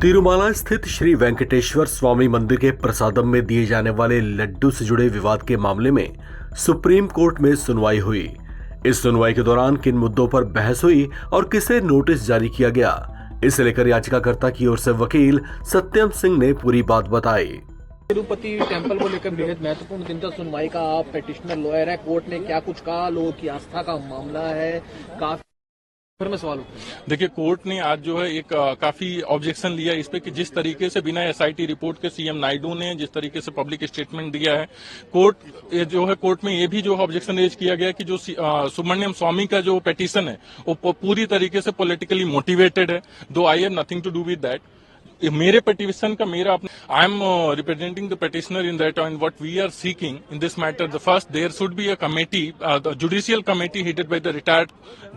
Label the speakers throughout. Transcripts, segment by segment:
Speaker 1: तिरुमाला स्थित श्री वेंकटेश्वर स्वामी मंदिर के प्रसादम में दिए जाने वाले लड्डू से जुड़े विवाद के मामले में सुप्रीम कोर्ट में सुनवाई हुई। इस सुनवाई के दौरान किन मुद्दों पर बहस हुई और किसे नोटिस जारी किया गया, इसे लेकर याचिकाकर्ता की ओर से वकील सत्यम सिंह ने पूरी बात बताई।
Speaker 2: तिरुपति टेंपल को लेकर बेहद महत्वपूर्ण दिन था सुनवाई का। आप पेटिशनर लॉयर है, कोर्ट ने क्या कुछ कहा? लोगों की आस्था का मामला है, काफी में सवाल उठे।
Speaker 3: देखिए, कोर्ट ने आज जो है एक काफी ऑब्जेक्शन लिया इस पे कि जिस तरीके से बिना एसआईटी रिपोर्ट के सीएम नायडू ने जिस तरीके से पब्लिक स्टेटमेंट दिया है, कोर्ट में ये भी जो ऑब्जेक्शन रेज किया गया कि जो सुब्रमण्यम स्वामी का जो पेटिशन है वो पूरी तरीके से पॉलिटिकली मोटिवेटेड है। Though I have nothing to do with that. मेरे पिटीशन का I am representing the petitioner in that, and what we are seeking in this matter, the first, there should be a committee, the judicial committee headed by the retired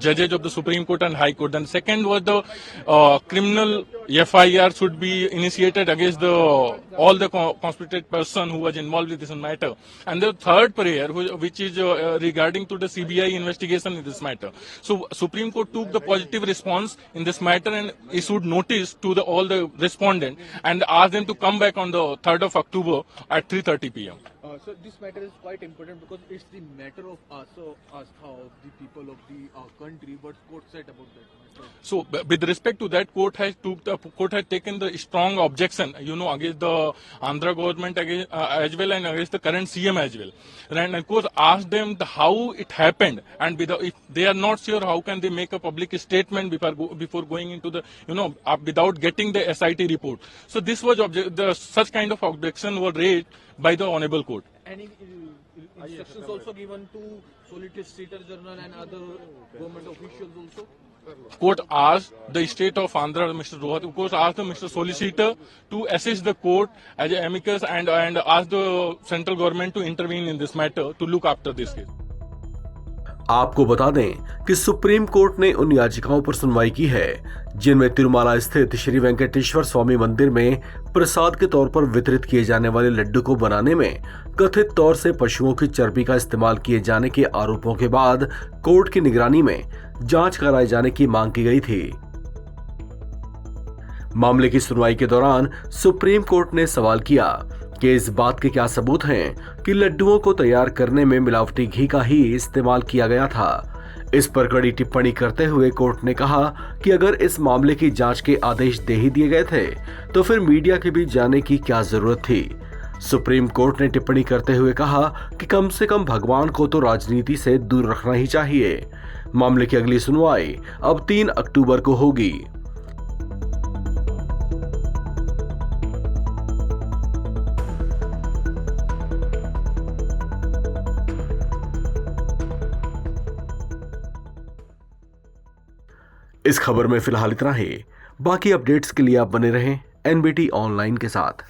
Speaker 3: judges of the Supreme Court and High Court. And second was the criminal FIR should be initiated against all the conspirated person who was involved with this matter. And the third prayer, which is regarding to the CBI investigation in this matter. So Supreme Court took the positive response in this matter and issued notice to all the respondent and asked them to come back on the 3rd of October at 3:30 p.m.
Speaker 2: So this matter is quite important because it's the matter of Astha of the people of the country. What court said about that matter?
Speaker 3: So with respect to that, court has taken the strong objection, against the Andhra government as well and against the current CM as well. And of course asked them how it happened, and if they are not sure, how can they make a public statement before going into the without getting the SIT report. So this was such kind of objection were raised by the honorable court.
Speaker 2: Any instructions also given to Solicitor General and other government officials also?
Speaker 3: Court asked the state of Andhra, Mr. Rohat, of course asked the Mr. Solicitor to assist the court as an amicus and asked the central government to intervene in this matter to look after this case.
Speaker 1: आपको बता दें कि supreme court ने उन याचिकाओं पर सुनवाई की है जिनमें तिरुमाला स्थित श्री वेंकटेश्वर स्वामी मंदिर में प्रसाद के तौर पर वितरित किए जाने वाले लड्डू को बनाने में कथित तौर से पशुओं की चर्बी का इस्तेमाल किए जाने के आरोपों के बाद कोर्ट की निगरानी में जांच कराए जाने की मांग की गई थी। मामले की सुनवाई के दौरान सुप्रीम कोर्ट ने सवाल किया कि इस बात के क्या सबूत हैं कि लड्डुओं को तैयार करने में मिलावटी घी का ही इस्तेमाल किया गया था। इस पर कड़ी टिप्पणी करते हुए कोर्ट ने कहा कि अगर इस मामले की जांच के आदेश दे ही दिए गए थे तो फिर मीडिया के भी जाने की क्या जरूरत थी। सुप्रीम कोर्ट ने टिप्पणी करते हुए कहा कि कम से कम भगवान को तो राजनीति से दूर रखना ही चाहिए। मामले की अगली सुनवाई अब 3 अक्टूबर को होगी। इस खबर में फिलहाल इतना ही। बाकी अपडेट्स के लिए आप बने रहें NBT ऑनलाइन के साथ।